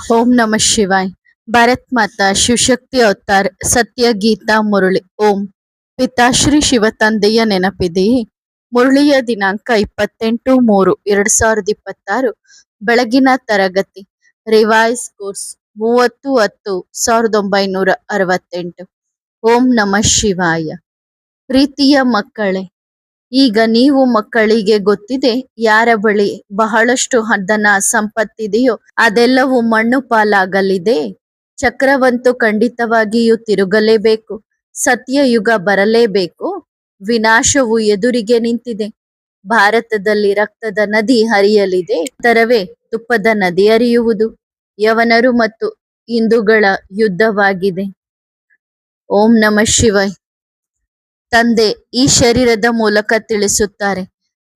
ಓಂ ನಮಃ ಶಿವಾಯ್. ಭಾರತ್ ಮಾತಾ ಶಿವಶಕ್ತಿ ಅವತಾರ್ ಸತ್ಯ ಗೀತಾ ಮುರಳಿ. ಓಂ ಪಿತಾಶ್ರೀ ಶಿವ ತಂದೆಯ ನೆನಪಿದೆಯೇ? ಮುರಳಿಯ ದಿನಾಂಕ 28/3/2026. ಬೆಳಗಿನ ತರಗತಿ. Revise course 30/10/1968. ಓಂ ನಮಃ ಶಿವಾಯ. ಪ್ರೀತಿಯ ಮಕ್ಕಳೇ, ಈಗ ನೀವು ಮಕ್ಕಳಿಗೆ ಗೊತ್ತಿದೆ, ಯಾರ ಬಳಿ ಬಹಳಷ್ಟು ಧನ ಸಂಪತ್ತಿದೆಯೋ ಅದೆಲ್ಲವೂ ಮಣ್ಣು ಪಾಲಾಗಲಿದೆ. ಚಕ್ರವಂತೂ ಖಂಡಿತವಾಗಿಯೂ ತಿರುಗಲೇಬೇಕು. ಸತ್ಯಯುಗ ಬರಲೇಬೇಕು. ವಿನಾಶವು ಎದುರಿಗೆ ನಿಂತಿದೆ. ಭಾರತದಲ್ಲಿ ರಕ್ತದ ನದಿ ಹರಿಯಲಿದೆ. ತರವೇ ತುಪ್ಪದ ನದಿ ಹರಿಯುವುದು. ಯವನರು ಮತ್ತು ಹಿಂದೂಗಳ ಯುದ್ಧವಾಗಿದೆ. ಓಂ ನಮಃ ಶಿವಾಯ್. ತಂದೆ ಈ ಶರೀರದ ಮೂಲಕ ತಿಳಿಸುತ್ತಾರೆ,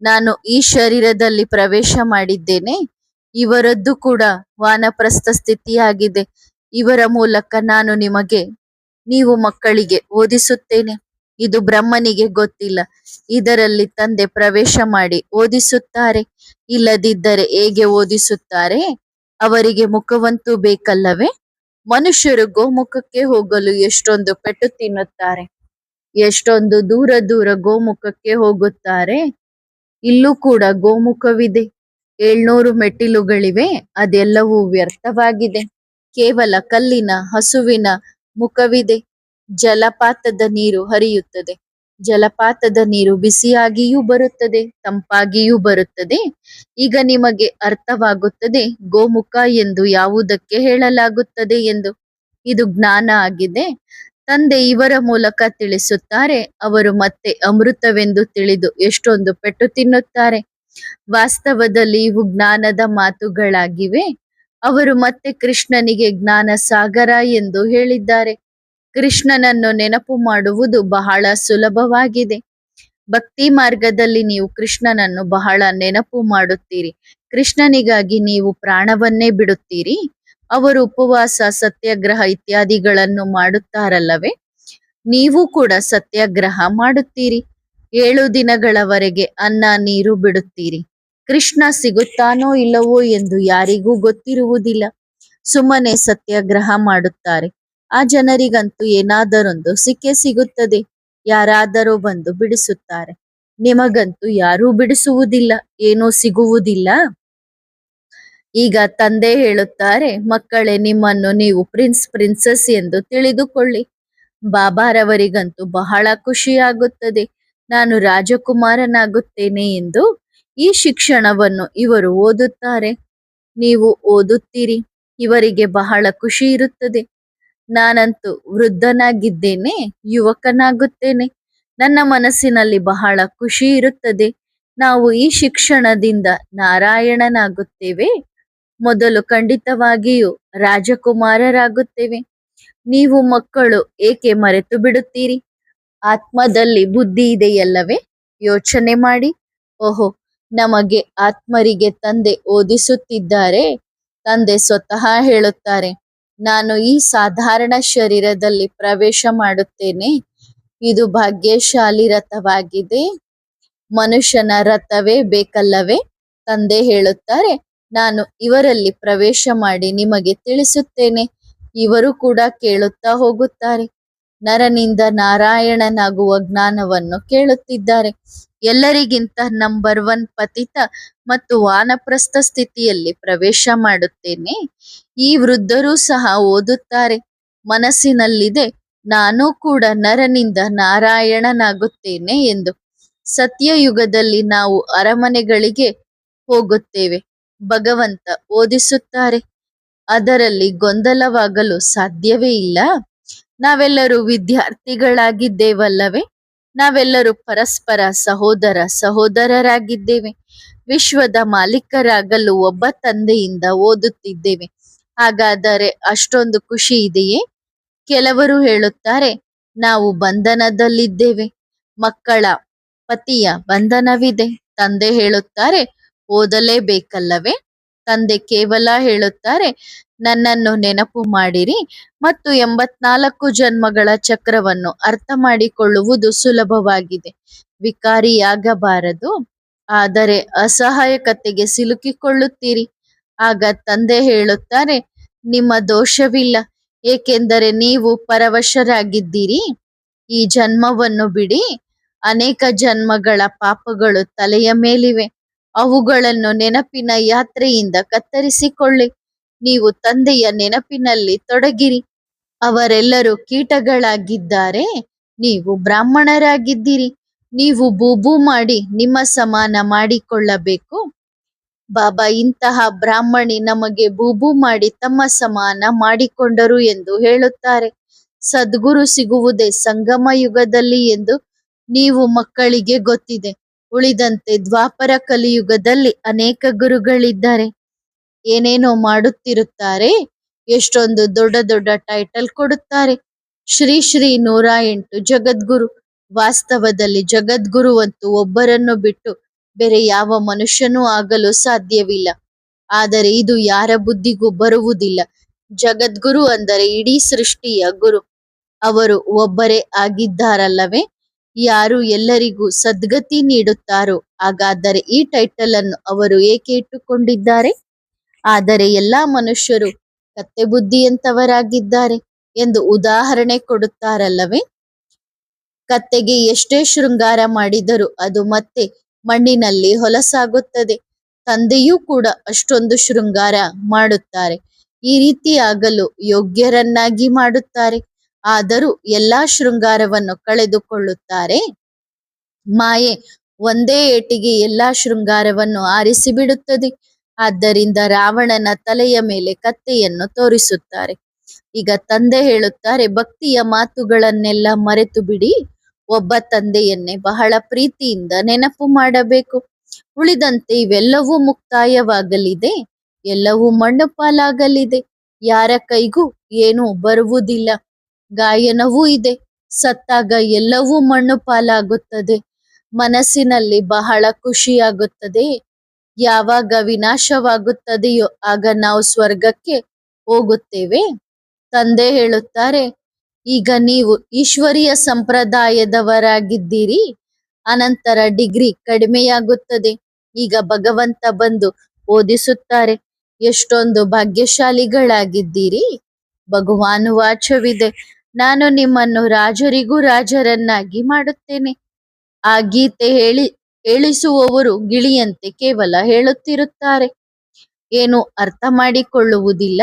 ನಾನು ಈ ಶರೀರದಲ್ಲಿ ಪ್ರವೇಶ ಮಾಡಿದ್ದೇನೆ. ಇವರದ್ದು ಕೂಡ ವಾನಪ್ರಸ್ಥ ಸ್ಥಿತಿಯಾಗಿದೆ. ಇವರ ಮೂಲಕ ನಾನು ನೀವು ಮಕ್ಕಳಿಗೆ ಓದಿಸುತ್ತೇನೆ. ಇದು ಬ್ರಹ್ಮನಿಗೆ ಗೊತ್ತಿಲ್ಲ. ಇದರಲ್ಲಿ ತಂದೆ ಪ್ರವೇಶ ಮಾಡಿ ಓದಿಸುತ್ತಾರೆ. ಇಲ್ಲದಿದ್ದರೆ ಹೇಗೆ ಓದಿಸುತ್ತಾರೆ? ಅವರಿಗೆ ಮುಖವಂತೂ ಬೇಕಲ್ಲವೇ? ಮನುಷ್ಯರು ಗೋಮುಖಕ್ಕೆ ಹೋಗಲು ಎಷ್ಟೊಂದು ಪೆಟ್ಟು ತಿನ್ನುತ್ತಾರೆ. ಎಷ್ಟೊಂದು ದೂರ ದೂರ ಗೋಮುಖಕ್ಕೆ ಹೋಗುತ್ತಾರೆ. ಇಲ್ಲೂ ಕೂಡ ಗೋಮುಖವಿದೆ. 700 ಮೆಟ್ಟಿಲುಗಳಿವೆ. ಅದೆಲ್ಲವೂ ವ್ಯರ್ಥವಾಗಿದೆ. ಕೇವಲ ಕಲ್ಲಿನ ಹಸುವಿನ ಮುಖವಿದೆ. ಜಲಪಾತದ ನೀರು ಹರಿಯುತ್ತದೆ. ಜಲಪಾತದ ನೀರು ಬಿಸಿಯಾಗಿಯೂ ಬರುತ್ತದೆ, ತಂಪಾಗಿಯೂ ಬರುತ್ತದೆ. ಈಗ ನಿಮಗೆ ಅರ್ಥವಾಗುತ್ತದೆ ಗೋಮುಖ ಎಂದು ಯಾವುದಕ್ಕೆ ಹೇಳಲಾಗುತ್ತದೆ ಎಂದು. ಇದು ಜ್ಞಾನ ಆಗಿದೆ. ತಂದೆ ಇವರ ಮೂಲಕ ತಿಳಿಸುತ್ತಾರೆ. ಅವರು ಮತ್ತೆ ಅಮೃತವೆಂದು ತಿಳಿದು ಎಷ್ಟೊಂದು ಪೆಟ್ಟು ತಿನ್ನುತ್ತಾರೆ. ವಾಸ್ತವದಲ್ಲಿ ಇವು ಜ್ಞಾನದ ಮಾತುಗಳಾಗಿವೆ. ಅವರು ಮತ್ತೆ ಕೃಷ್ಣನಿಗೆ ಜ್ಞಾನ ಸಾಗರ ಎಂದು ಹೇಳಿದ್ದಾರೆ. ಕೃಷ್ಣನನ್ನು ನೆನಪು ಮಾಡುವುದು ಬಹಳ ಸುಲಭವಾಗಿದೆ. ಭಕ್ತಿ ಮಾರ್ಗದಲ್ಲಿ ನೀವು ಕೃಷ್ಣನನ್ನು ಬಹಳ ನೆನಪು ಮಾಡುತ್ತೀರಿ. ಕೃಷ್ಣನಿಗಾಗಿ ನೀವು ಪ್ರಾಣವನ್ನೇ ಬಿಡುತ್ತೀರಿ. ಅವರು ಉಪವಾಸ, ಸತ್ಯಾಗ್ರಹ ಇತ್ಯಾದಿಗಳನ್ನು ಮಾಡುತ್ತಾರಲ್ಲವೇ? ನೀವು ಕೂಡ ಸತ್ಯಾಗ್ರಹ ಮಾಡುತ್ತೀರಿ. 7 ದಿನಗಳವರೆಗೆ ಅನ್ನ ನೀರು ಬಿಡುತ್ತೀರಿ. ಕೃಷ್ಣ ಸಿಗುತ್ತಾನೋ ಇಲ್ಲವೋ ಎಂದು ಯಾರಿಗೂ ಗೊತ್ತಿರುವುದಿಲ್ಲ. ಸುಮ್ಮನೆ ಸತ್ಯಾಗ್ರಹ ಮಾಡುತ್ತಾರೆ. ಆ ಜನರಿಗಂತೂ ಏನಾದರೊಂದು ಸಿಕ್ಕೇ ಸಿಗುತ್ತದೆ. ಯಾರಾದರೂ ಬಂದು ಬಿಡಿಸುತ್ತಾರೆ. ನಿಮಗಂತೂ ಯಾರೂ ಬಿಡಿಸುವುದಿಲ್ಲ, ಏನೂ ಸಿಗುವುದಿಲ್ಲ. ಈಗ ತಂದೆ ಹೇಳುತ್ತಾರೆ, ಮಕ್ಕಳೇ, ನಿಮ್ಮನ್ನು ನೀವು ಪ್ರಿನ್ಸೆಸ್ ಎಂದು ತಿಳಿದುಕೊಳ್ಳಿ. ಬಾಬಾರವರಿಗಂತೂ ಬಹಳ ಖುಷಿಯಾಗುತ್ತದೆ, ನಾನು ರಾಜಕುಮಾರನಾಗುತ್ತೇನೆ ಎಂದು. ಈ ಶಿಕ್ಷಣವನ್ನು ಇವರು ಓದುತ್ತಾರೆ. ನೀವು ಓದುತ್ತೀರಿ. ಇವರಿಗೆ ಬಹಳ ಖುಷಿ ಇರುತ್ತದೆ. ನಾನಂತೂ ವೃದ್ಧನಾಗಿದ್ದೇನೆ, ಯುವಕನಾಗುತ್ತೇನೆ. ನನ್ನ ಮನಸ್ಸಿನಲ್ಲಿ ಬಹಳ ಖುಷಿ ಇರುತ್ತದೆ. ನಾವು ಈ ಶಿಕ್ಷಣದಿಂದ ನಾರಾಯಣನಾಗುತ್ತೇವೆ. ಮೊದಲು ಖಂಡಿತವಾಗಿಯೂ ರಾಜಕುಮಾರರಾಗುತ್ತೇವೆ. ನೀವು ಮಕ್ಕಳು ಏಕೆ ಮರೆತು ಬಿಡುತ್ತೀರಿ? ಆತ್ಮದಲ್ಲಿ ಬುದ್ಧಿ ಇದೆಯಲ್ಲವೇ? ಯೋಚನೆ ಮಾಡಿ. ಓಹೋ, ನಮಗೆ ಆತ್ಮರಿಗೆ ತಂದೆ ಓದಿಸುತ್ತಿದ್ದಾರೆ. ತಂದೆ ಸ್ವತಃ ಹೇಳುತ್ತಾರೆ, ನಾನು ಈ ಸಾಧಾರಣ ಶರೀರದಲ್ಲಿ ಪ್ರವೇಶ ಮಾಡುತ್ತೇನೆ. ಇದು ಭಾಗ್ಯಶಾಲಿ ರಥವಾಗಿದೆ. ಮನುಷ್ಯನ ರಥವೇ ಬೇಕಲ್ಲವೇ? ತಂದೆ ಹೇಳುತ್ತಾರೆ, ನಾನು ಇವರಲ್ಲಿ ಪ್ರವೇಶ ಮಾಡಿ ನಿಮಗೆ ತಿಳಿಸುತ್ತೇನೆ. ಇವರು ಕೂಡ ಕೇಳುತ್ತಾ ಹೋಗುತ್ತಾರೆ. ನರನಿಂದ ನಾರಾಯಣನಾಗುವ ಜ್ಞಾನವನ್ನು ಕೇಳುತ್ತಿದ್ದಾರೆ. ಎಲ್ಲರಿಗಿಂತ ನಂಬರ್ 1 ಪತಿತ ಮತ್ತು ವಾನಪ್ರಸ್ಥ ಸ್ಥಿತಿಯಲ್ಲಿ ಪ್ರವೇಶ ಮಾಡುತ್ತೇನೆ. ಈ ವೃದ್ಧರೂ ಸಹ ಓದುತ್ತಾರೆ. ಮನಸ್ಸಿನಲ್ಲಿದೆ, ನಾನು ಕೂಡ ನರನಿಂದ ನಾರಾಯಣನಾಗುತ್ತೇನೆ ಎಂದು. ಸತ್ಯಯುಗದಲ್ಲಿ ನಾವು ಅರಮನೆಗಳಿಗೆ ಹೋಗುತ್ತೇವೆ. ಭಗವಂತ ಓದಿಸುತ್ತಾರೆ. ಅದರಲ್ಲಿ ಗೊಂದಲವಾಗಲು ಸಾಧ್ಯವೇ ಇಲ್ಲ. ನಾವೆಲ್ಲರೂ ವಿದ್ಯಾರ್ಥಿಗಳಾಗಿದ್ದೇವಲ್ಲವೇ? ನಾವೆಲ್ಲರೂ ಪರಸ್ಪರ ಸಹೋದರರಾಗಿದ್ದೇವೆ. ವಿಶ್ವದ ಮಾಲೀಕರಾಗಲು ಒಬ್ಬ ತಂದೆಯಿಂದ ಓದುತ್ತಿದ್ದೇವೆ. ಹಾಗಾದರೆ ಅಷ್ಟೊಂದು ಖುಷಿ ಇದೆಯೇ? ಕೆಲವರು ಹೇಳುತ್ತಾರೆ, ನಾವು ಬಂಧನದಲ್ಲಿದ್ದೇವೆ. ಮಕ್ಕಳ ಪತಿಯ ಬಂಧನವಿದೆ. ತಂದೆ ಹೇಳುತ್ತಾರೆ, ಓದಲೇಬೇಕಲ್ಲವೇ? ತಂದೆ ಕೇವಲ ಹೇಳುತ್ತಾರೆ, ನನ್ನನ್ನು ನೆನಪು ಮಾಡಿರಿ ಮತ್ತು 84 ಜನ್ಮಗಳ ಚಕ್ರವನ್ನು ಅರ್ಥ ಮಾಡಿಕೊಳ್ಳುವುದು ಸುಲಭವಾಗಿದೆ. ವಿಕಾರಿಯಾಗಬಾರದು, ಆದರೆ ಅಸಹಾಯಕತೆಗೆ ಸಿಲುಕಿಕೊಳ್ಳುತ್ತೀರಿ. ಆಗ ತಂದೆ ಹೇಳುತ್ತಾರೆ, ನಿಮ್ಮ ದೋಷವಿಲ್ಲ, ಏಕೆಂದರೆ ನೀವು ಪರವಶರಾಗಿದ್ದೀರಿ. ಈ ಜನ್ಮವನ್ನು ಬಿಡಿ, ಅನೇಕ ಜನ್ಮಗಳ ಪಾಪಗಳು ತಲೆಯ ಮೇಲಿವೆ, ಅವುಗಳನ್ನು ನೆನಪಿನ ಯಾತ್ರೆಯಿಂದ ಕತ್ತರಿಸಿಕೊಳ್ಳಿ. ನೀವು ತಂದೆಯ ನೆನಪಿನಲ್ಲಿ ತೊಡಗಿರಿ. ಅವರೆಲ್ಲರೂ ಕೀಟಗಳಾಗಿದ್ದಾರೆ, ನೀವು ಬ್ರಾಹ್ಮಣರಾಗಿದ್ದೀರಿ. ನೀವು ಬೂಬು ಮಾಡಿ ನಿಮ್ಮ ಸಮಾನ ಮಾಡಿಕೊಳ್ಳಬೇಕು. ಬಾಬಾ ಇಂತಹ ಬ್ರಾಹ್ಮಣಿ ನಮಗೆ ಬೂಬು ಮಾಡಿ ತಮ್ಮ ಸಮಾನ ಮಾಡಿಕೊಂಡರು ಎಂದು ಹೇಳುತ್ತಾರೆ. ಸದ್ಗುರು ಸಿಗುವುದೇ ಸಂಗಮ ಯುಗದಲ್ಲಿ ಎಂದು ನೀವು ಮಕ್ಕಳಿಗೆ ಗೊತ್ತಿದೆ. ಉಳಿದಂತೆ ದ್ವಾಪರ ಕಲಿಯುಗದಲ್ಲಿ ಅನೇಕ ಗುರುಗಳಿದ್ದಾರೆ, ಏನೇನೋ ಮಾಡುತ್ತಿರುತ್ತಾರೆ, ಎಷ್ಟೊಂದು ದೊಡ್ಡ ದೊಡ್ಡ ಟೈಟಲ್ ಕೊಡುತ್ತಾರೆ. ಶ್ರೀ ಶ್ರೀ 108 ಜಗದ್ಗುರು. ವಾಸ್ತವದಲ್ಲಿ ಜಗದ್ಗುರುವಂತೂ ಒಬ್ಬರನ್ನು ಬಿಟ್ಟು ಬೇರೆ ಯಾವ ಮನುಷ್ಯನೂ ಆಗಲು ಸಾಧ್ಯವಿಲ್ಲ. ಆದರೆ ಇದು ಯಾರ ಬುದ್ಧಿಗೂ ಬರುವುದಿಲ್ಲ. ಜಗದ್ಗುರು ಅಂದರೆ ಇಡೀ ಸೃಷ್ಟಿಯ ಗುರು. ಅವರು ಒಬ್ಬರೇ ಆಗಿದ್ದಾರಲ್ಲವೇ? ಯಾರು ಎಲ್ಲರಿಗೂ ಸದ್ಗತಿ ನೀಡುತ್ತಾರೋ ಹಾಗಾದರೆ ಈ ಟೈಟಲ್ ಅನ್ನು ಅವರು ಏಕೆ ಇಟ್ಟುಕೊಂಡಿದ್ದಾರೆ? ಆದರೆ ಎಲ್ಲಾ ಮನುಷ್ಯರು ಕತ್ತೆ ಬುದ್ಧಿಯಂತವರಾಗಿದ್ದಾರೆ ಎಂದು ಉದಾಹರಣೆ ಕೊಡುತ್ತಾರಲ್ಲವೇ? ಕತ್ತೆಗೆ ಎಷ್ಟೇ ಶೃಂಗಾರ ಮಾಡಿದರೂ ಅದು ಮತ್ತೆ ಮಣ್ಣಿನಲ್ಲಿ ಹೊಲಸಾಗುತ್ತದೆ. ತಂದೆಯೂ ಕೂಡ ಅಷ್ಟೊಂದು ಶೃಂಗಾರ ಮಾಡುತ್ತಾರೆ, ಈ ರೀತಿ ಆಗಲು ಯೋಗ್ಯರನ್ನಾಗಿ ಮಾಡುತ್ತಾರೆ. ಆದರೂ ಎಲ್ಲಾ ಶೃಂಗಾರವನ್ನು ಕಳೆದುಕೊಳ್ಳುತ್ತಾರೆ. ಮಾಯೆ ಒಂದೇ ಏಟಿಗೆ ಎಲ್ಲಾ ಶೃಂಗಾರವನ್ನು ಆರಿಸಿಬಿಡುತ್ತದೆ. ಆದ್ದರಿಂದ ರಾವಣನ ತಲೆಯ ಮೇಲೆ ಕತ್ತೆಯನ್ನು ತೋರಿಸುತ್ತಾರೆ. ಈಗ ತಂದೆ ಹೇಳುತ್ತಾರೆ, ಭಕ್ತಿಯ ಮಾತುಗಳನ್ನೆಲ್ಲ ಮರೆತು ಬಿಡಿ. ಒಬ್ಬ ತಂದೆಯನ್ನೇ ಬಹಳ ಪ್ರೀತಿಯಿಂದ ನೆನಪು ಮಾಡಬೇಕು. ಉಳಿದಂತೆ ಇವೆಲ್ಲವೂ ಮುಕ್ತಾಯವಾಗಲಿದೆ, ಎಲ್ಲವೂ ಮಣ್ಣು ಪಾಲಾಗಲಿದೆ. ಯಾರ ಕೈಗೂ ಏನೂ ಬರುವುದಿಲ್ಲ. ಗಾಯನವೂ ಇದೆ, ಸತ್ತಾಗ ಎಲ್ಲವೂ ಮಣ್ಣು ಪಾಲಾಗುತ್ತದೆ. ಮನಸ್ಸಿನಲ್ಲಿ ಬಹಳ ಖುಷಿಯಾಗುತ್ತದೆ. ಯಾವಾಗ ವಿನಾಶವಾಗುತ್ತದೆಯೋ ಆಗ ನಾವು ಸ್ವರ್ಗಕ್ಕೆ ಹೋಗುತ್ತೇವೆ. ತಂದೆ ಹೇಳುತ್ತಾರೆ, ಈಗ ನೀವು ಈಶ್ವರೀಯ ಸಂಪ್ರದಾಯದವರಾಗಿದ್ದೀರಿ. ಅನಂತರ ಡಿಗ್ರಿ ಕಡಿಮೆಯಾಗುತ್ತದೆ. ಈಗ ಭಗವಂತ ಬಂದು ಓದಿಸುತ್ತಾರೆ. ಎಷ್ಟೊಂದು ಭಾಗ್ಯಶಾಲಿಗಳಾಗಿದ್ದೀರಿ. ಭಗವಾನುವಾಚವಿದೆ, ನಾನು ನಿಮ್ಮನ್ನು ರಾಜರಿಗೂ ರಾಜರನ್ನಾಗಿ ಮಾಡುತ್ತೇನೆ. ಆ ಗೀತೆ ಹೇಳಿಸುವವರು ಗಿಳಿಯಂತೆ ಕೇವಲ ಹೇಳುತ್ತಿರುತ್ತಾರೆ, ಏನು ಅರ್ಥ ಮಾಡಿಕೊಳ್ಳುವುದಿಲ್ಲ.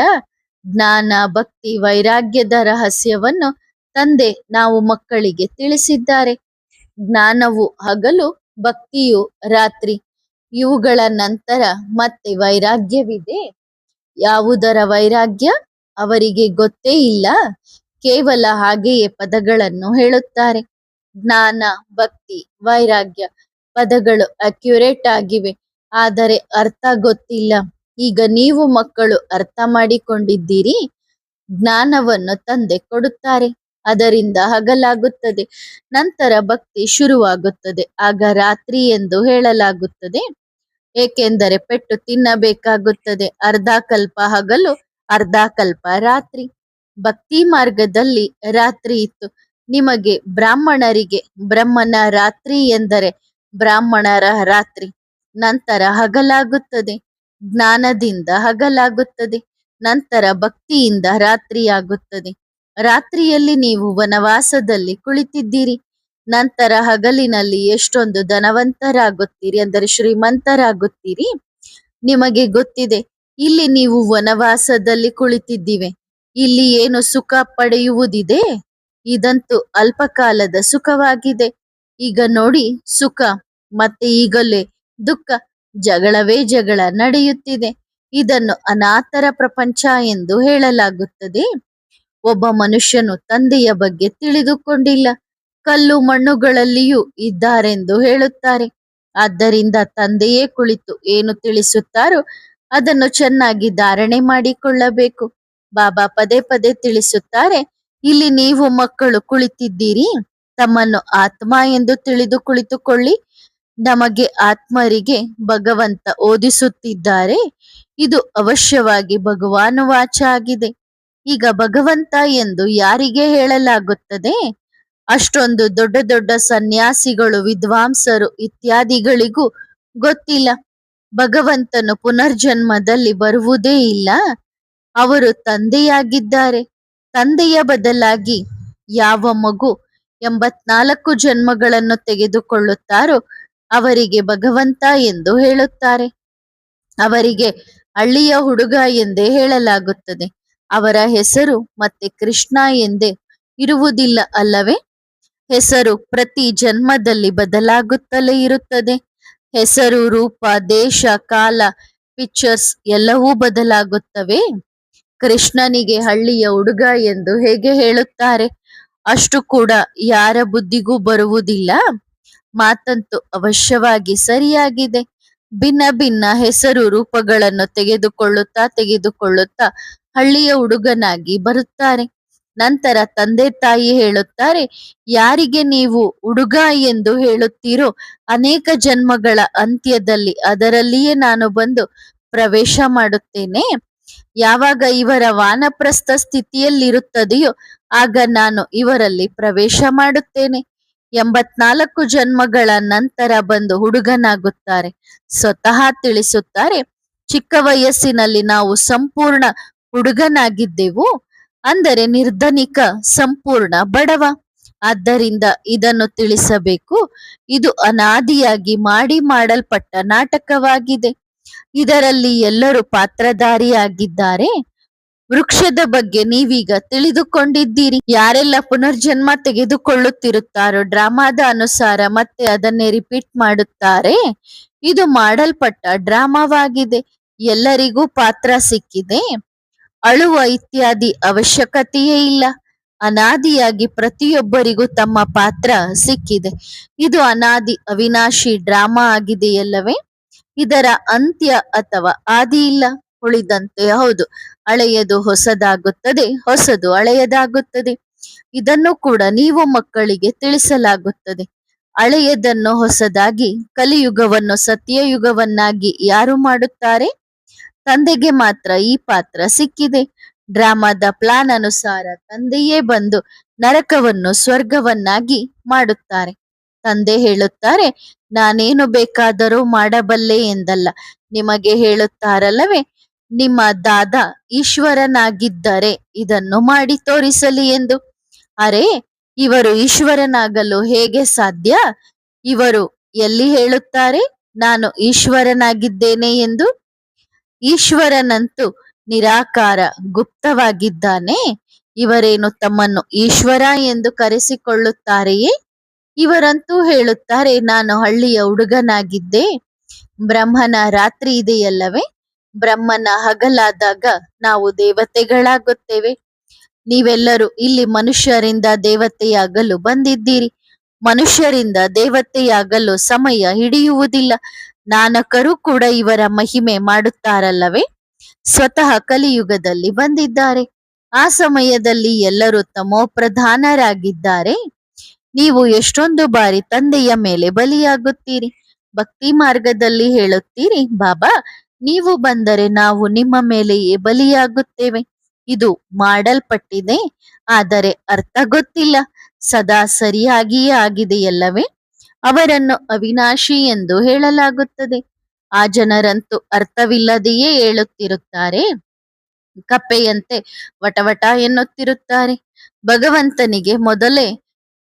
ಜ್ಞಾನ, ಭಕ್ತಿ, ವೈರಾಗ್ಯದ ರಹಸ್ಯವನ್ನು ತಂದೆ ನಾವು ಮಕ್ಕಳಿಗೆ ತಿಳಿಸಿದ್ದಾರೆ. ಜ್ಞಾನವು ಹಗಲು, ಭಕ್ತಿಯು ರಾತ್ರಿ. ಇವುಗಳ ನಂತರ ಮತ್ತೆ ವೈರಾಗ್ಯವಿದೆ. ಯಾವುದರ ವೈರಾಗ್ಯ ಅವರಿಗೆ ಗೊತ್ತೇ ಇಲ್ಲ. ಕೇವಲ ಹಾಗೆಯೇ ಪದಗಳನ್ನು ಹೇಳುತ್ತಾರೆ. ಜ್ಞಾನ, ಭಕ್ತಿ, ವೈರಾಗ್ಯ ಪದಗಳು ಅಕ್ಯುರೇಟ್ ಆಗಿವೆ, ಆದರೆ ಅರ್ಥ ಗೊತ್ತಿಲ್ಲ. ಈಗ ನೀವು ಮಕ್ಕಳು ಅರ್ಥ ಮಾಡಿಕೊಂಡಿದ್ದೀರಿ. ಜ್ಞಾನವನ್ನು ತಂದೆ ಕೊಡುತ್ತಾರೆ, ಅದರಿಂದ ಹಗಲಾಗುತ್ತದೆ. ನಂತರ ಭಕ್ತಿ ಶುರುವಾಗುತ್ತದೆ, ಆಗ ರಾತ್ರಿ ಎಂದು ಹೇಳಲಾಗುತ್ತದೆ. ಏಕೆಂದರೆ ಪೆಟ್ಟು ತಿನ್ನಬೇಕಾಗುತ್ತದೆ. ಅರ್ಧ ಕಲ್ಪ ಹಗಲು, ಅರ್ಧ ಕಲ್ಪ ರಾತ್ರಿ. ಭಕ್ತಿ ಮಾರ್ಗದಲ್ಲಿ ರಾತ್ರಿ ಇತ್ತು. ನಿಮಗೆ ಬ್ರಾಹ್ಮಣರಿಗೆ ಬ್ರಹ್ಮನ ರಾತ್ರಿ ಎಂದರೆ ಬ್ರಾಹ್ಮಣರ ರಾತ್ರಿ. ನಂತರ ಹಗಲಾಗುತ್ತದೆ. ಜ್ಞಾನದಿಂದ ಹಗಲಾಗುತ್ತದೆ. ನಂತರ ಭಕ್ತಿಯಿಂದ ರಾತ್ರಿಯಾಗುತ್ತದೆ. ರಾತ್ರಿಯಲ್ಲಿ ನೀವು ವನವಾಸದಲ್ಲಿ ಕುಳಿತಿದ್ದೀರಿ. ನಂತರ ಹಗಲಿನಲ್ಲಿ ಎಷ್ಟೊಂದು ಧನವಂತರಾಗುತ್ತೀರಿ, ಅಂದರೆ ಶ್ರೀಮಂತರಾಗುತ್ತೀರಿ. ನಿಮಗೆ ಗೊತ್ತಿದೆ, ಇಲ್ಲಿ ನೀವು ವನವಾಸದಲ್ಲಿ ಕುಳಿತಿದ್ದೀವಿ. ಇಲ್ಲಿ ಏನು ಸುಖ ಪಡೆಯುವುದಿದೆ? ಇದಂತೂ ಅಲ್ಪಕಾಲದ ಸುಖವಾಗಿದೆ. ಈಗ ನೋಡಿ, ಸುಖ ಮತ್ತೆ ಈಗಲೇ ದುಃಖ, ಜಗಳವೇ ಜಗಳ ನಡೆಯುತ್ತಿದೆ. ಇದನ್ನು ಅನಾಥರ ಪ್ರಪಂಚ ಎಂದು ಹೇಳಲಾಗುತ್ತದೆ. ಒಬ್ಬ ಮನುಷ್ಯನು ತಂದೆಯ ಬಗ್ಗೆ ತಿಳಿದುಕೊಂಡಿಲ್ಲ. ಕಲ್ಲು ಮಣ್ಣುಗಳಲ್ಲಿಯೂ ಇದ್ದಾರೆಂದು ಹೇಳುತ್ತಾರೆ. ಆದ್ದರಿಂದ ತಂದೆಯೇ ಕುಳಿತು ಏನು ತಿಳಿಸುತ್ತಾರೋ ಅದನ್ನು ಚೆನ್ನಾಗಿ ಧಾರಣೆ ಮಾಡಿಕೊಳ್ಳಬೇಕು. ಬಾಬಾ ಪದೇ ಪದೇ ತಿಳಿಸುತ್ತಾರೆ, ಇಲ್ಲಿ ನೀವು ಮಕ್ಕಳು ಕುಳಿತಿದ್ದೀರಿ, ತಮ್ಮನ್ನು ಆತ್ಮ ಎಂದು ತಿಳಿದು ಕುಳಿತುಕೊಳ್ಳಿ. ನಮಗೆ ಆತ್ಮರಿಗೆ ಭಗವಂತ ಓದಿಸುತ್ತಿದ್ದಾರೆ. ಇದು ಅವಶ್ಯವಾಗಿ ಭಗವಾನುವಾಚ ಆಗಿದೆ. ಈಗ ಭಗವಂತ ಎಂದು ಯಾರಿಗೆ ಹೇಳಲಾಗುತ್ತದೆ? ಅಷ್ಟೊಂದು ದೊಡ್ಡ ದೊಡ್ಡ ಸನ್ಯಾಸಿಗಳು, ವಿದ್ವಾಂಸರು ಇತ್ಯಾದಿಗಳಿಗೂ ಗೊತ್ತಿಲ್ಲ. ಭಗವಂತನು ಪುನರ್ಜನ್ಮದಲ್ಲಿ ಬರುವುದೇ ಇಲ್ಲ. ಅವರು ತಂದೆಯಾಗಿದ್ದಾರೆ. ತಂದೆಯ ಬದಲಾಗಿ ಯಾವ ಮಗು 84 ಜನ್ಮಗಳನ್ನು ತೆಗೆದುಕೊಳ್ಳುತ್ತಾರೋ ಅವರಿಗೆ ಭಗವಂತ ಎಂದು ಹೇಳುತ್ತಾರೆ. ಅವರಿಗೆ ಹಳ್ಳಿಯ ಹುಡುಗ ಎಂದೇ ಹೇಳಲಾಗುತ್ತದೆ. ಅವರ ಹೆಸರು ಮತ್ತೆ ಕೃಷ್ಣ ಎಂದೇ ಇರುವುದಿಲ್ಲ ಅಲ್ಲವೇ? ಹೆಸರು ಪ್ರತಿ ಜನ್ಮದಲ್ಲಿ ಬದಲಾಗುತ್ತಲೇ ಇರುತ್ತದೆ. ಹೆಸರು, ರೂಪ, ದೇಶ, ಕಾಲ, ಪಿಕ್ಚರ್ಸ್ ಎಲ್ಲವೂ ಬದಲಾಗುತ್ತವೆ. ಕೃಷ್ಣನಿಗೆ ಹಳ್ಳಿಯ ಹುಡುಗ ಎಂದು ಹೇಗೆ ಹೇಳುತ್ತಾರೆ? ಅಷ್ಟು ಕೂಡ ಯಾರ ಬುದ್ಧಿಗೂ ಬರುವುದಿಲ್ಲ. ಮಾತಂತೂ ಅವಶ್ಯವಾಗಿ ಸರಿಯಾಗಿದೆ. ಭಿನ್ನ ಭಿನ್ನ ಹೆಸರು ರೂಪಗಳನ್ನು ತೆಗೆದುಕೊಳ್ಳುತ್ತಾ ಹಳ್ಳಿಯ ಹುಡುಗನಾಗಿ ಬರುತ್ತಾರೆ. ನಂತರ ತಂದೆ ತಾಯಿ ಹೇಳುತ್ತಾರೆ, ಯಾರಿಗೆ ನೀವು ಹುಡುಗ ಎಂದು ಹೇಳುತ್ತೀರೋ ಅನೇಕ ಜನ್ಮಗಳ ಅಂತ್ಯದಲ್ಲಿ ಅದರಲ್ಲಿಯೇ ನಾನು ಬಂದು ಪ್ರವೇಶ ಮಾಡುತ್ತೇನೆ. ಯಾವಾಗ ಇವರ ವಾನಪ್ರಸ್ಥ ಸ್ಥಿತಿಯಲ್ಲಿರುತ್ತದೆಯೋ ಆಗ ನಾನು ಇವರಲ್ಲಿ ಪ್ರವೇಶ ಮಾಡುತ್ತೇನೆ. 84 ಜನ್ಮಗಳ ನಂತರ ಬಂದು ಹುಡುಗನಾಗುತ್ತಾರೆ. ಸ್ವತಃ ತಿಳಿಸುತ್ತಾರೆ, ಚಿಕ್ಕ ವಯಸ್ಸಿನಲ್ಲಿ ನಾವು ಸಂಪೂರ್ಣ ಹುಡುಗನಾಗಿದ್ದೆವು, ಅಂದರೆ ನಿರ್ಧನಿಕ, ಸಂಪೂರ್ಣ ಬಡವ. ಆದ್ದರಿಂದ ಇದನ್ನು ತಿಳಿಸಬೇಕು. ಇದು ಅನಾದಿಯಾಗಿ ಮಾಡಲ್ಪಟ್ಟ ನಾಟಕವಾಗಿದೆ. ಇದರಲ್ಲಿ ಎಲ್ಲರೂ ಪಾತ್ರಧಾರಿಯಾಗಿದ್ದಾರೆ. ವೃಕ್ಷದ ಬಗ್ಗೆ ನೀವೀಗ ತಿಳಿದುಕೊಂಡಿದ್ದೀರಿ. ಯಾರೆಲ್ಲ ಪುನರ್ಜನ್ಮ ತೆಗೆದುಕೊಳ್ಳುತ್ತಿರುತ್ತಾರೋ ಡ್ರಾಮಾದ ಅನುಸಾರ ಮತ್ತೆ ಅದನ್ನೇ ರಿಪೀಟ್ ಮಾಡುತ್ತಾರೆ. ಇದು ಮಾಡಲ್ಪಟ್ಟ ಡ್ರಾಮಾವಾಗಿದೆ. ಎಲ್ಲರಿಗೂ ಪಾತ್ರ ಸಿಕ್ಕಿದೆ. ಅಳುವ ಇತ್ಯಾದಿ ಅವಶ್ಯಕತೆಯೇ ಇಲ್ಲ. ಅನಾದಿಯಾಗಿ ಪ್ರತಿಯೊಬ್ಬರಿಗೂ ತಮ್ಮ ಪಾತ್ರ ಸಿಕ್ಕಿದೆ. ಇದು ಅನಾದಿ ಅವಿನಾಶಿ ಡ್ರಾಮಾ ಆಗಿದೆಯಲ್ಲವೇ? ಇದರ ಅಂತ್ಯ ಅಥವಾ ಆದಿ ಇಲ್ಲ. ಉಳಿದಂತೆ ಹೌದು, ಹಳೆಯದು ಹೊಸದಾಗುತ್ತದೆ, ಹೊಸದು ಹಳೆಯದಾಗುತ್ತದೆ. ಇದನ್ನು ಕೂಡ ನೀವು ಮಕ್ಕಳಿಗೆ ತಿಳಿಸಲಾಗುತ್ತದೆ. ಹಳೆಯದನ್ನು ಹೊಸದಾಗಿ, ಕಲಿಯುಗವನ್ನು ಸತ್ಯಯುಗವನ್ನಾಗಿ ಯಾರು ಮಾಡುತ್ತಾರೆ? ತಂದೆಗೆ ಮಾತ್ರ ಈ ಪಾತ್ರ ಸಿಕ್ಕಿದೆ. ಡ್ರಾಮಾದ ಪ್ಲಾನ್ ಅನುಸಾರ ತಂದೆಯೇ ಬಂದು ನರಕವನ್ನು ಸ್ವರ್ಗವನ್ನಾಗಿ ಮಾಡುತ್ತಾರೆ. ತಂದೆ ಹೇಳುತ್ತಾರೆ, ನಾನೇನು ಬೇಕಾದರೂ ಮಾಡಬಲ್ಲೆ ಎಂದಲ್ಲ. ನಿಮಗೆ ಹೇಳುತ್ತಾರಲ್ಲವೇ, ನಿಮ್ಮ ದಾದಾ ಈಶ್ವರನಾಗಿದ್ದರೆ ಇದನ್ನು ಮಾಡಿ ತೋರಿಸಲಿ ಎಂದು. ಅರೆ, ಇವರು ಈಶ್ವರನಾಗಲು ಹೇಗೆ ಸಾಧ್ಯ? ಇವರು ಎಲ್ಲಿ ಹೇಳುತ್ತಾರೆ ನಾನು ಈಶ್ವರನಾಗಿದ್ದೇನೆ ಎಂದು? ಈಶ್ವರನಂತೂ ನಿರಾಕಾರ, ಗುಪ್ತವಾಗಿದ್ದಾನೆ. ಇವರೇನು ತಮ್ಮನ್ನು ಈಶ್ವರ ಎಂದು ಕರೆಸಿಕೊಳ್ಳುತ್ತಾರೆಯೇ? ಇವರಂತೂ ಹೇಳುತ್ತಾರೆ, ನಾನು ಹಳ್ಳಿಯ ಹುಡುಗನಾಗಿದ್ದೆ. ಬ್ರಹ್ಮನ ರಾತ್ರಿ ಇದೆಯಲ್ಲವೇ? ಬ್ರಹ್ಮನ ಹಗಲಾದಾಗ ನಾವು ದೇವತೆಗಳಾಗುತ್ತೇವೆ. ನೀವೆಲ್ಲರೂ ಇಲ್ಲಿ ಮನುಷ್ಯರಿಂದ ದೇವತೆಯಾಗಲು ಬಂದಿದ್ದೀರಿ. ಮನುಷ್ಯರಿಂದ ದೇವತೆಯಾಗಲು ಸಮಯ ಹಿಡಿಯುವುದಿಲ್ಲ. ನಾನಕರು ಕೂಡ ಇವರ ಮಹಿಮೆ ಮಾಡುತ್ತಾರಲ್ಲವೇ? ಸ್ವತಃ ಕಲಿಯುಗದಲ್ಲಿ ಬಂದಿದ್ದಾರೆ. ಆ ಸಮಯದಲ್ಲಿ ಎಲ್ಲರೂ ತಮೋಪ್ರಧಾನರಾಗಿದ್ದಾರೆ. ನೀವು ಎಷ್ಟೊಂದು ಬಾರಿ ತಂದೆಯ ಮೇಲೆ ಬಲಿಯಾಗುತ್ತೀರಿ. ಭಕ್ತಿ ಮಾರ್ಗದಲ್ಲಿ ಹೇಳುತ್ತೀರಿ, ಬಾಬಾ ನೀವು ಬಂದರೆ ನಾವು ನಿಮ್ಮ ಮೇಲೆಯೇ ಬಲಿಯಾಗುತ್ತೇವೆ. ಇದು ಮಾಡಲ್ಪಟ್ಟಿದೆ, ಆದರೆ ಅರ್ಥ ಗೊತ್ತಿಲ್ಲ. ಸದಾ ಸರಿಯಾಗಿಯೇ ಆಗಿದೆಯಲ್ಲವೇ? ಅವರನ್ನು ಅವಿನಾಶಿ ಎಂದು ಹೇಳಲಾಗುತ್ತದೆ. ಆ ಜನರಂತೂ ಅರ್ಥವಿಲ್ಲದೆಯೇ ಹೇಳುತ್ತಿರುತ್ತಾರೆ. ಕಪ್ಪೆಯಂತೆ ವಟವಟ ಎನ್ನುತ್ತಿರುತ್ತಾರೆ. ಭಗವಂತನಿಗೆ ಮೊದಲೇ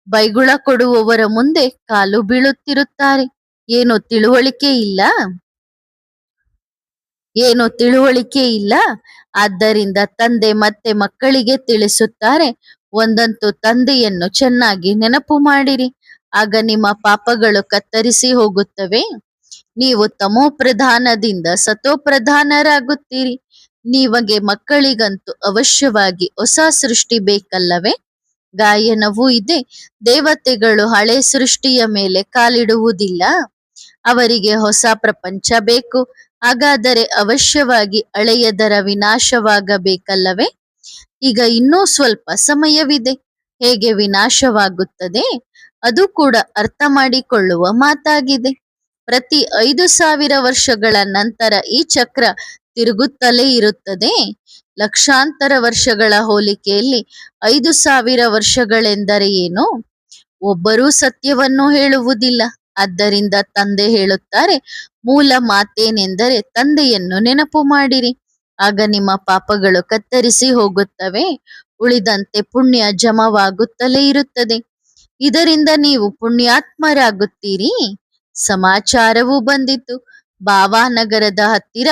ಬೈಗುಳ ಕೊಡುವವರ ಮುಂದೆ ಕಾಲು ಬೀಳುತ್ತಿರುತ್ತಾರೆ. ಏನು ತಿಳುವಳಿಕೆ ಇಲ್ಲ. ಆದ್ದರಿಂದ ತಂದೆ ಮತ್ತೆ ಮಕ್ಕಳಿಗೆ ತಿಳಿಸುತ್ತಾರೆ, ಒಂದಂತೂ ತಂದೆಯನ್ನು ಚೆನ್ನಾಗಿ ನೆನಪು ಮಾಡಿರಿ, ಆಗ ನಿಮ್ಮ ಪಾಪಗಳು ಕತ್ತರಿಸಿ ಹೋಗುತ್ತವೆ. ನೀವು ತಮೋಪ್ರಧಾನದಿಂದ ಸತೋಪ್ರಧಾನರಾಗುತ್ತೀರಿ. ನಿಮಗೆ ಮಕ್ಕಳಿಗಂತೂ ಅವಶ್ಯವಾಗಿ ಹೊಸ ಸೃಷ್ಟಿ ಬೇಕಲ್ಲವೇ? ಗಾಯನವೂ ಇದೆ. ದೇವತೆಗಳು ಹಳೆ ಸೃಷ್ಟಿಯ ಮೇಲೆ ಕಾಲಿಡುವುದಿಲ್ಲ. ಅವರಿಗೆ ಹೊಸ ಪ್ರಪಂಚ ಬೇಕು. ಹಾಗಾದರೆ ಅವಶ್ಯವಾಗಿ ಹಳೆಯದರ ವಿನಾಶವಾಗಬೇಕಲ್ಲವೇ? ಈಗ ಇನ್ನೂ ಸ್ವಲ್ಪ ಸಮಯವಿದೆ. ಹೇಗೆ ವಿನಾಶವಾಗುತ್ತದೆ ಅದು ಕೂಡ ಅರ್ಥ ಮಾಡಿಕೊಳ್ಳುವ ಮಾತಾಗಿದೆ. ಪ್ರತಿ 5,000 ವರ್ಷಗಳ ನಂತರ ಈ ಚಕ್ರ ತಿರುಗುತ್ತಲೇ ಇರುತ್ತದೆ. ಲಕ್ಷಾಂತರ ವರ್ಷಗಳ ಹೋಲಿಕೆಯಲ್ಲಿ 5,000 ವರ್ಷಗಳೆಂದರೆ ಏನು? ಒಬ್ಬರೂ ಸತ್ಯವನ್ನು ಹೇಳುವುದಿಲ್ಲ. ಆದ್ದರಿಂದ ತಂದೆ ಹೇಳುತ್ತಾರೆ, ಮೂಲ ಮಾತೇನೆಂದರೆ ತಂದೆಯನ್ನು ನೆನಪು ಮಾಡಿರಿ. ಆಗ ನಿಮ್ಮ ಪಾಪಗಳು ಕತ್ತರಿಸಿ ಹೋಗುತ್ತವೆ, ಉಳಿದಂತೆ ಪುಣ್ಯ ಜಮವಾಗುತ್ತಲೇ ಇರುತ್ತದೆ. ಇದರಿಂದ ನೀವು ಪುಣ್ಯಾತ್ಮರಾಗುತ್ತೀರಿ. ಸಮಾಚಾರವೂ ಬಂದಿತು. ಭಾವಾನಗರದ ಹತ್ತಿರ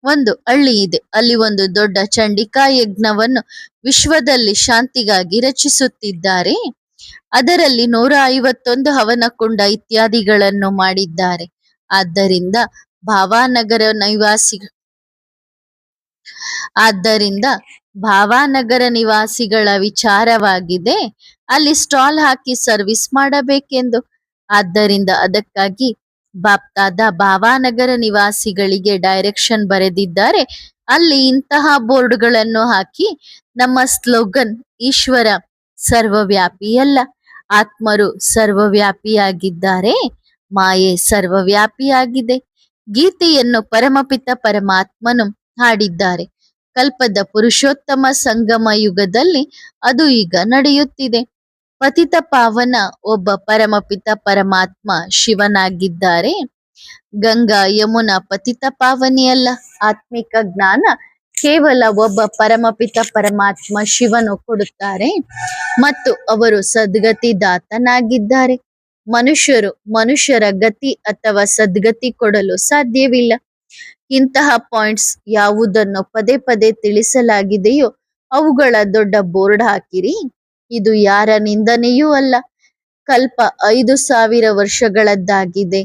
ಒಂದು ಹಳ್ಳಿ ಇದೆ. ಅಲ್ಲಿ ಒಂದು ದೊಡ್ಡ ಚಂಡಿಕಾ ಯಜ್ಞವನ್ನು ವಿಶ್ವದಲ್ಲಿ ಶಾಂತಿಗಾಗಿ ರಚಿಸುತ್ತಿದ್ದಾರೆ. ಅದರಲ್ಲಿ 151 ಹವನ ಕುಂಡ ಇತ್ಯಾದಿಗಳನ್ನು ಮಾಡಿದ್ದಾರೆ. ಆದ್ದರಿಂದ ಭಾವಾನಗರ ನಿವಾಸಿ ಆದ್ದರಿಂದ ಭಾವಾನಗರ ನಿವಾಸಿಗಳ ವಿಚಾರವಾಗಿದೆ ಅಲ್ಲಿ ಸ್ಟಾಲ್ ಹಾಕಿ ಸರ್ವಿಸ್ ಮಾಡಬೇಕೆಂದು. ಆದ್ದರಿಂದ ಅದಕ್ಕಾಗಿ ಬಾಪ್ದಾದ ಭಾವಾನಗರ ನಿವಾಸಿಗಳಿಗೆ ಡೈರೆಕ್ಷನ್ ಬರೆದಿದ್ದಾರೆ. ಅಲ್ಲಿ ಇಂತಹ ಬೋರ್ಡ್ಗಳನ್ನು ಹಾಕಿ ನಮ್ಮ ಸ್ಲೋಗನ್ ಈಶ್ವರ ಸರ್ವವ್ಯಾಪಿಯಲ್ಲ, ಆತ್ಮರು ಸರ್ವವ್ಯಾಪಿಯಾಗಿದ್ದಾರೆ, ಮಾಯೆ ಸರ್ವವ್ಯಾಪಿಯಾಗಿದೆ. ಗೀತೆಯನ್ನು ಪರಮಪಿತ ಪರಮಾತ್ಮನು ಹಾಡಿದ್ದಾರೆ. ಕಲ್ಪದ ಪುರುಷೋತ್ತಮ ಸಂಗಮ ಯುಗದಲ್ಲಿ ಅದು ಈಗ ನಡೆಯುತ್ತಿದೆ. ಪತಿತ ಪಾವನ ಒಬ್ಬ ಪರಮಪಿತ ಪರಮಾತ್ಮ ಶಿವನಾಗಿದ್ದಾರೆ. ಗಂಗಾ ಯಮುನಾ ಪತಿತ ಪಾವನಿಯಲ್ಲ. ಆತ್ಮಿಕ ಜ್ಞಾನ ಕೇವಲ ಒಬ್ಬ ಪರಮಪಿತ ಪರಮಾತ್ಮ ಶಿವನು ಕೊಡುತ್ತಾರೆ ಮತ್ತು ಅವರು ಸದ್ಗತಿ ದಾತನಾಗಿದ್ದಾರೆ. ಮನುಷ್ಯರ ಗತಿ ಅಥವಾ ಸದ್ಗತಿ ಕೊಡಲು ಸಾಧ್ಯವಿಲ್ಲ. ಇಂತಹ ಪಾಯಿಂಟ್ಸ್ ಯಾವುದನ್ನು ಪದೇ ಪದೇ ತಿಳಿಸಲಾಗಿದೆಯೋ ಅವುಗಳ ದೊಡ್ಡ ಬೋರ್ಡ್ ಹಾಕಿರಿ. ಇದು ಯಾರ ನಿಂದನೆಯೂ ಅಲ್ಲ. ಕಲ್ಪ 5,000 ವರ್ಷಗಳದ್ದಾಗಿದೆ.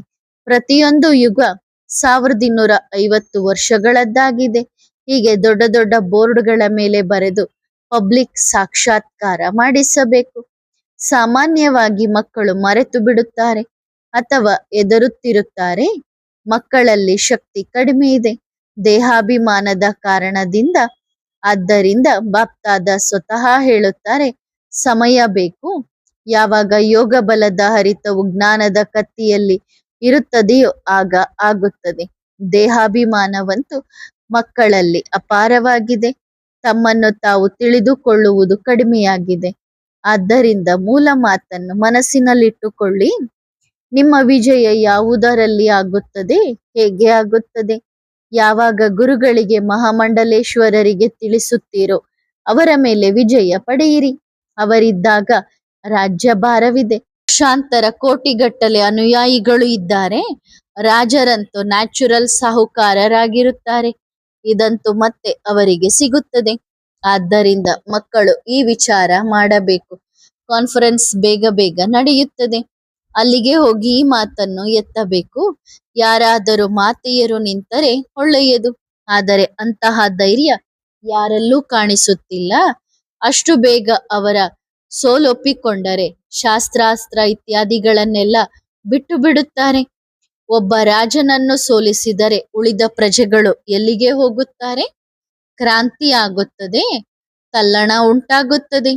ಪ್ರತಿಯೊಂದು ಯುಗ 1250 ವರ್ಷಗಳದ್ದಾಗಿದೆ. ಹೀಗೆ ದೊಡ್ಡ ದೊಡ್ಡ ಬೋರ್ಡ್ಗಳ ಮೇಲೆ ಬರೆದು ಪಬ್ಲಿಕ್ ಸಾಕ್ಷಾತ್ಕಾರ ಮಾಡಿಸಬೇಕು. ಸಾಮಾನ್ಯವಾಗಿ ಮಕ್ಕಳು ಮರೆತು ಬಿಡುತ್ತಾರೆ ಅಥವಾ ಎದರುತ್ತಿರುತ್ತಾರೆ. ಮಕ್ಕಳಲ್ಲಿ ಶಕ್ತಿ ಕಡಿಮೆ ಇದೆ ದೇಹಾಭಿಮಾನದ ಕಾರಣದಿಂದ. ಆದ್ದರಿಂದ ಬಾಪ್ತಾದ ಸ್ವತಃ ಹೇಳುತ್ತಾರೆ, ಸಮಯ ಬೇಕು. ಯಾವಾಗ ಯೋಗ ಬಲದ ಹರಿತವು ಜ್ಞಾನದ ಕತ್ತಿಯಲ್ಲಿ ಇರುತ್ತದೆಯೋ ಆಗ ಆಗುತ್ತದೆ. ದೇಹಾಭಿಮಾನವಂತೂ ಮಕ್ಕಳಲ್ಲಿ ಅಪಾರವಾಗಿದೆ. ತಮ್ಮನ್ನು ತಾವು ತಿಳಿದುಕೊಳ್ಳುವುದು ಕಡಿಮೆಯಾಗಿದೆ. ಆದ್ದರಿಂದ ಮೂಲ ಮಾತನ್ನು ಮನಸ್ಸಿನಲ್ಲಿಟ್ಟುಕೊಳ್ಳಿ. ನಿಮ್ಮ ವಿಜಯ ಯಾವುದರಲ್ಲಿ ಆಗುತ್ತದೆ, ಹೇಗೆ ಆಗುತ್ತದೆ? ಯಾವಾಗ ಗುರುಗಳಿಗೆ ಮಹಾಮಂಡಲೇಶ್ವರರಿಗೆ ತಿಳಿಸುತ್ತೀರೋ ಅವರ ಮೇಲೆ ವಿಜಯ ಪಡೆಯಿರಿ. ಅವರಿದ್ದಾಗ ರಾಜ್ಯಭಾರವಿದೆ. ಲಕ್ಷಾಂತರ ಕೋಟಿಗಟ್ಟಲೆ ಅನುಯಾಯಿಗಳು ಇದ್ದಾರೆ. ರಾಜರಂತೂ ನ್ಯಾಚುರಲ್ ಸಾಹುಕಾರರಾಗಿರುತ್ತಾರೆ. ಇದಂತೂ ಮತ್ತೆ ಅವರಿಗೆ ಸಿಗುತ್ತದೆ. ಆದ್ದರಿಂದ ಮಕ್ಕಳು ಈ ವಿಚಾರ ಮಾಡಬೇಕು. ಕಾನ್ಫರೆನ್ಸ್ ಬೇಗ ಬೇಗ ನಡೆಯುತ್ತದೆ. ಅಲ್ಲಿಗೆ ಹೋಗಿ ಈ ಮಾತನ್ನು ಎತ್ತಬೇಕು. ಯಾರಾದರೂ ಮಾತೆಯರು ನಿಂತರೆ ಒಳ್ಳೆಯದು. ಆದರೆ ಅಂತಹ ಧೈರ್ಯ ಯಾರಲ್ಲೂ ಕಾಣಿಸುತ್ತಿಲ್ಲ. ಅಷ್ಟು ಬೇಗ ಅವರ ಸೋಲೊಪ್ಪಿಕೊಂಡರೆ ಶಾಸ್ತ್ರಾಸ್ತ್ರ ಇತ್ಯಾದಿಗಳನ್ನೆಲ್ಲ ಬಿಟ್ಟು ಬಿಡುತ್ತಾರೆ. ಒಬ್ಬ ರಾಜನನ್ನು ಸೋಲಿಸಿದರೆ ಉಳಿದ ಪ್ರಜೆಗಳು ಎಲ್ಲಿಗೆ ಹೋಗುತ್ತಾರೆ? ಕ್ರಾಂತಿ ಆಗುತ್ತದೆ, ತಲ್ಲಣ ಉಂಟಾಗುತ್ತದೆ,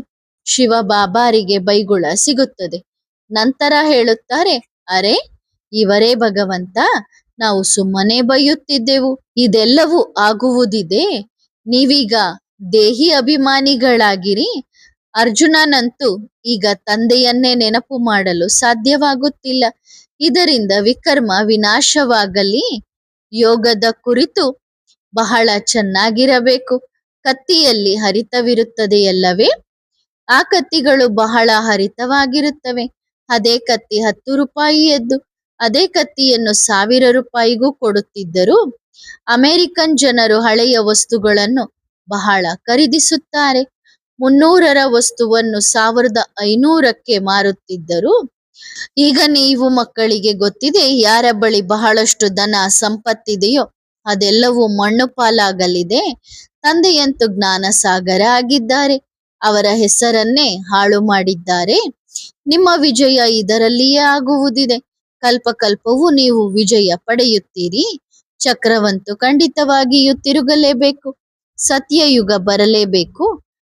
ಶಿವ ಬಾಬಾರಿಗೆ ಬೈಗುಳ ಸಿಗುತ್ತದೆ. ನಂತರ ಹೇಳುತ್ತಾರೆ, ಅರೆ ಇವರೇ ಭಗವಂತ, ನಾವು ಸುಮ್ಮನೆ ಬೈಯುತ್ತಿದ್ದೆವು. ಇದೆಲ್ಲವೂ ಆಗುವುದಿದೆ. ನೀವೀಗ ದೇಹಿ ಅಭಿಮಾನಿಗಳಾಗಿರಿ. ಅರ್ಜುನನಂತೂ ಈಗ ತಂದೆಯನ್ನೇ ನೆನಪು ಮಾಡಲು ಸಾಧ್ಯವಾಗುತ್ತಿಲ್ಲ. ಇದರಿಂದ ವಿಕರ್ಮ ವಿನಾಶವಾಗಲಿ. ಯೋಗದ ಕುರಿತು ಬಹಳ ಚೆನ್ನಾಗಿರಬೇಕು. ಕತ್ತಿಯಲ್ಲಿ ಹರಿತವಿರುತ್ತದೆಯಲ್ಲವೇ? ಆ ಕತ್ತಿಗಳು ಬಹಳ ಹರಿತವಾಗಿರುತ್ತವೆ. ಅದೇ ಕತ್ತಿ 10 ರೂಪಾಯಿಯದ್ದು. ಅದೇ ಕತ್ತಿಯನ್ನು 1000 ರೂಪಾಯಿಗೂ ಕೊಡುತ್ತಿದ್ದರು. ಅಮೆರಿಕನ್ ಜನರು ಹಳೆಯ ವಸ್ತುಗಳನ್ನು ಬಹಳ ಖರೀದಿಸುತ್ತಾರೆ. 300ರ ವಸ್ತುವನ್ನು 1500ಕ್ಕೆ ಮಾರುತ್ತಿದ್ದರು. ಈಗ ನೀವು ಮಕ್ಕಳಿಗೆ ಗೊತ್ತಿದೆ, ಯಾರ ಬಳಿ ಬಹಳಷ್ಟು ಧನ ಸಂಪತ್ತಿದೆಯೋ ಅದೆಲ್ಲವೂ ಮಣ್ಣು ಪಾಲಾಗಲಿದೆ. ತಂದೆಯಂತೂ ಜ್ಞಾನ ಸಾಗರ ಆಗಿದ್ದಾರೆ. ಅವರ ಹೆಸರನ್ನೇ ಹಾಳು ಮಾಡಿದ್ದಾರೆ. ನಿಮ್ಮ ವಿಜಯ ಇದರಲ್ಲಿಯೇ ಆಗುವುದಿದೆ. ಕಲ್ಪಕಲ್ಪವೂ ನೀವು ವಿಜಯ ಪಡೆಯುತ್ತೀರಿ. ಚಕ್ರವಂತೂ ಖಂಡಿತವಾಗಿಯೂ ತಿರುಗಲೇಬೇಕು. ಸತ್ಯಯುಗ ಬರಲೇಬೇಕು.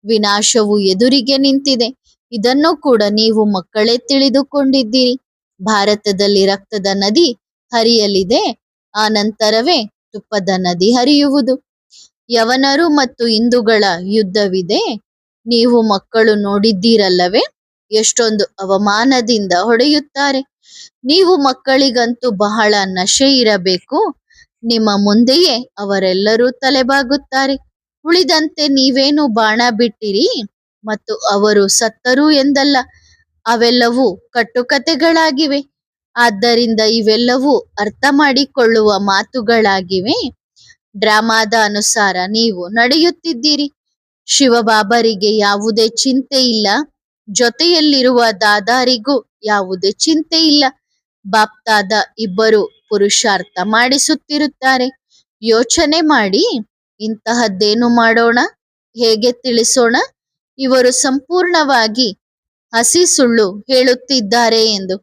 ವಿನಾಶವು ಎದುರಿಗೆ ನಿಂತಿದೆ. ಇದನ್ನು ಕೂಡ ನೀವು ಮಕ್ಕಳೇ ತಿಳಿದುಕೊಂಡಿದ್ದೀರಿ. ಭಾರತದಲ್ಲಿ ರಕ್ತದ ನದಿ ಹರಿಯಲಿದೆ. ಆ ನಂತರವೇ ತುಪ್ಪದ ನದಿ ಹರಿಯುವುದು. ಯವನರು ಮತ್ತು ಹಿಂದೂಗಳ ಯುದ್ಧವಿದೆ. ನೀವು ಮಕ್ಕಳು ನೋಡಿದ್ದೀರಲ್ಲವೇ? ಎಷ್ಟೊಂದು ಅವಮಾನದಿಂದ ಹೊಡೆಯುತ್ತಾರೆ. ನೀವು ಮಕ್ಕಳಿಗಂತೂ ಬಹಳ ನಶೆ ಇರಬೇಕು. ನಿಮ್ಮ ಮುಂದೆಯೇ ಅವರೆಲ್ಲರೂ ತಲೆಬಾಗುತ್ತಾರೆ. ಉಳಿದಂತೆ ನೀವೇನು ಬಾಣ ಬಿಟ್ಟಿರಿ ಮತ್ತು ಅವರು ಸತ್ತರು ಎಂದಲ್ಲ, ಅವೆಲ್ಲವೂ ಕಟ್ಟುಕತೆಗಳಾಗಿವೆ. ಆದ್ದರಿಂದ ಇವೆಲ್ಲವೂ ಅರ್ಥ ಮಾಡಿಕೊಳ್ಳುವ ಮಾತುಗಳಾಗಿವೆ. ಡ್ರಾಮಾದ ಅನುಸಾರ ನೀವು ನಡೆಯುತ್ತಿದ್ದೀರಿ. ಶಿವಬಾಬರಿಗೆ ಯಾವುದೇ ಚಿಂತೆ ಇಲ್ಲ, ಜೊತೆಯಲ್ಲಿರುವ ದಾದಾರಿಗೂ ಯಾವುದೇ ಚಿಂತೆ ಇಲ್ಲ. ಬಾಪ್ತಾದ ಇಬ್ಬರು ಪುರುಷಾರ್ಥ ಮಾಡಿಸುತ್ತಿರುತ್ತಾರೆ. ಯೋಚನೆ ಮಾಡಿ, ಇಂತಹದ್ದೇನು ಮಾಡೋಣ, ಹೇಗೆ ತಿಳಿಸೋಣ, ಇವರು ಸಂಪೂರ್ಣವಾಗಿ ಹಸಿ ಸುಳ್ಳು ಹೇಳುತ್ತಿದ್ದಾರೆ ಎಂದು.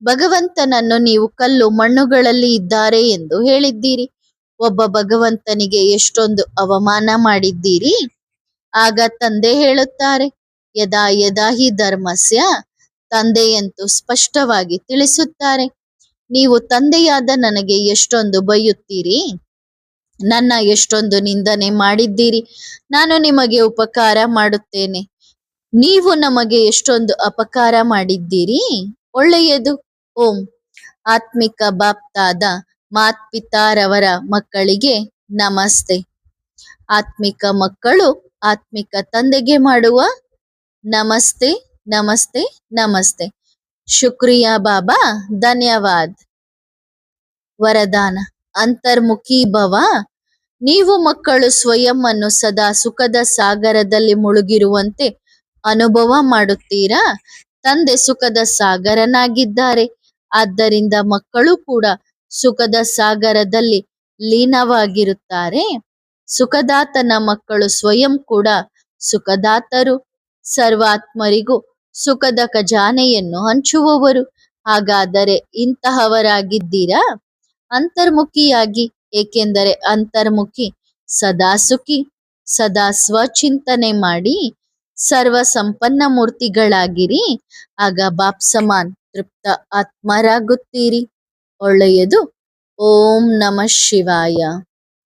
ಭಗವಂತನನ್ನು ನೀವು ಕಲ್ಲು ಮಣ್ಣುಗಳಲ್ಲಿ ಇದ್ದಾರೆ ಎಂದು ಹೇಳಿದ್ದೀರಿ. ಒಬ್ಬ ಭಗವಂತನಿಗೆ ಎಷ್ಟೊಂದು ಅವಮಾನ ಮಾಡಿದ್ದೀರಿ. ಆಗ ತಂದೆ ಹೇಳುತ್ತಾರೆ, ಯದಾ ಯದಾ ಹಿ ಧರ್ಮಸ್ಯ, ತಂದೆಯಂತೂ ಸ್ಪಷ್ಟವಾಗಿ ತಿಳಿಸುತ್ತಾರೆ, ನೀವು ತಂದೆಯಾದ ನನಗೆ ಎಷ್ಟೊಂದು ಬೈಯುತ್ತೀರಿ, ನನ್ನ ಎಷ್ಟೊಂದು ನಿಂದನೆ ಮಾಡಿದ್ದೀರಿ. ನಾನು ನಿಮಗೆ ಉಪಕಾರ ಮಾಡುತ್ತೇನೆ, ನೀವು ನಮಗೆ ಎಷ್ಟೊಂದು ಅಪಕಾರ ಮಾಡಿದ್ದೀರಿ. ಒಳ್ಳೆಯದು. ಓಂ. ಆತ್ಮಿಕ ಬಾಪ್ತಾದ ಮಾತ್ಪಿತಾರವರ ಮಕ್ಕಳಿಗೆ ನಮಸ್ತೆ. ಆತ್ಮಿಕ ಮಕ್ಕಳು ಆತ್ಮಿಕ ತಂದೆಗೆ ಮಾಡುವ ನಮಸ್ತೆ ನಮಸ್ತೆ ನಮಸ್ತೆ. ಶುಕ್ರಿಯಾ ಬಾಬಾ, ಧನ್ಯವಾದ್. ವರದಾನ: ಅಂತರ್ಮುಖಿ ಭವ. ನೀವು ಮಕ್ಕಳು ಸ್ವಯಂ ಅನ್ನು ಸದಾ ಸುಖದ ಸಾಗರದಲ್ಲಿ ಮುಳುಗಿರುವಂತೆ ಅನುಭವ ಮಾಡುತ್ತೀರಾ? ತಂದೆ ಸುಖದ ಸಾಗರನಾಗಿದ್ದಾರೆ. ಆದ್ದರಿಂದ ಮಕ್ಕಳು ಕೂಡ ಸುಖದ ಸಾಗರದಲ್ಲಿ ಲೀನವಾಗಿರುತ್ತಾರೆ. ಸುಖದಾತನ ಮಕ್ಕಳು ಸ್ವಯಂ ಕೂಡ ಸುಖದಾತರು. ಸರ್ವಾತ್ಮರಿಗೂ ಸುಖದ ಖಜಾನೆಯನ್ನು ಹಂಚುವವರು. ಹಾಗಾದರೆ ಇಂತಹವರಾಗಿದ್ದೀರಾ? ಅಂತರ್ಮುಖಿಯಾಗಿ, ಏಕೆಂದರೆ ಅಂತರ್ಮುಖಿ ಸದಾ ಸುಖಿ. ಸದಾ ಸ್ವಚಿಂತನೆ ಮಾಡಿ ಸರ್ವ ಸಂಪನ್ನ ಮೂರ್ತಿಗಳಾಗಿರಿ. ಆಗ ಬಾಪ್ ಸಮಾನ್ ತೃಪ್ತ ಆತ್ಮರಾಗುತ್ತೀರಿ. ಒಳ್ಳೆಯದು. ಓಂ ನಮಃ ಶಿವಾಯ.